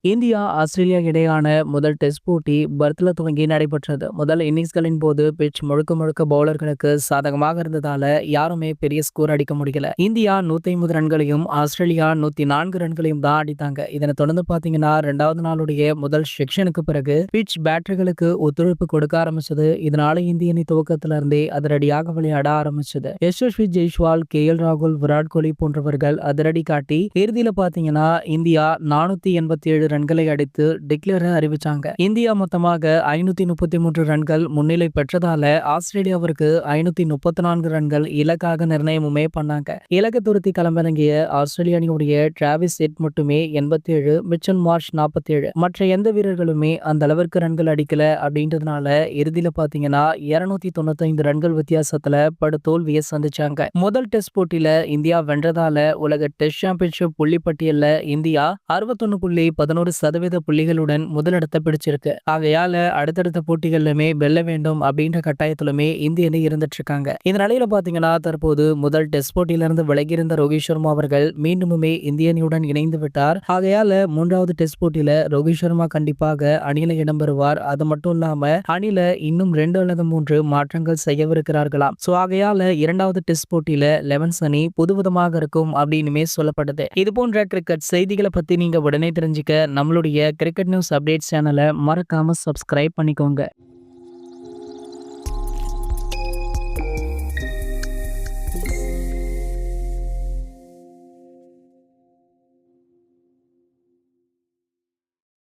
India, Australia இடையான முதல் test போட்டி பர்த்ல துவங்கி நடைபெற்றது. முதல் இன்னிங்ஸ்களின் போது பிட்ச் முழுக்க முழுக்க பவுலர்களுக்கு சாதகமாக இருந்ததால யாருமே பெரிய ஸ்கோர் அடிக்க முடியல. இந்தியா 150 ரன்களையும் ஆஸ்திரேலியா 104 ரன்களையும் தான் அடித்தாங்க. இதனை தொடர்ந்து பாத்தீங்கன்னா 2வது நாளுடைய முதல் செக்ஷனுக்கு பிறகு பிட்ச் பேட்டர்களுக்கு ஒத்துழைப்பு கொடுக்க ஆரம்பிச்சது. இதனால இந்திய அணி துவக்கத்துல இருந்தே அதிரடியாக விளையாட ஆரம்பிச்சது. யசஸ்வி ஜெய்ஸ்வால், KL ராகுல், விராட் கோலி போன்றவர்கள் அதிரடி காட்டி இறுதியில பாத்தீங்கன்னா இந்தியா 487 ரன்களை அடித்து டிக்ளேர் அறிவிச்சாங்க. இந்தியா மொத்தமாக 533 ரன்கள் முன்னிலை பெற்றதால ஆஸ்திரேலியாவிற்கு 534 ரன்கள் இலக்காக நிர்ணயமுமே பண்ணாங்க. இலக்கை துரத்தி களமிறங்கிய ஆஸ்திரேலிய அணியுடைய டிராவிஸ் ஹெட் மட்டுமே 87, மிச்சல் மார்ஷ் 47, மற்ற எந்த வீரர்களுமே அந்த அளவிற்கு ரன்கள் அடிக்கல. அப்படின்றதுனால இறுதியில பாத்தீங்கன்னா 295 ரன்கள் வித்தியாசத்துல படு தோல்வியை சந்திச்சாங்க. முதல் டெஸ்ட் போட்டியில இந்தியா வென்றதால உலக டெஸ்ட் சாம்பியன்ஷிப் புள்ளிப்பட்டியல்ல இந்தியா 61.11% புள்ளிகளுடன் முதலிடத்தை பிடிச்சிருக்கு. ஆகையால அடுத்தடுத்த போட்டிகளிலுமே வெல்ல வேண்டும் அப்படின்ற கட்டாயத்திலுமே இந்திய அணி இருந்துட்டு இருக்காங்க. இந்த நிலையில பாத்தீங்கன்னா தற்போது முதல் டெஸ்ட் போட்டியிலிருந்து விலகியிருந்த ரோஹித் சர்மா அவர்கள் மீண்டுமே இந்திய அணியுடன் இணைந்து விட்டார். ஆகையால 3வது டெஸ்ட் போட்டியில ரோஹித் சர்மா கண்டிப்பாக அணியில இடம்பெறுவார். அது மட்டும் இல்லாம அணியில இன்னும் 2 அல்லது 3 மாற்றங்கள் செய்யவிருக்கிறார்களாம். சோ ஆகையால 2வது டெஸ்ட் போட்டியில 11 அணி புதுவிதமாக இருக்கும் அப்படின்னுமே சொல்லப்படுது. இது போன்ற கிரிக்கெட் செய்திகளை பத்தி நீங்க உடனே தெரிஞ்சுக்க நம்மளுடைய கிரிக்கெட் நியூஸ் அப்டேட்ஸ் சேனலை மறக்காம சப்ஸ்கிரைப் பண்ணிக்கோங்க.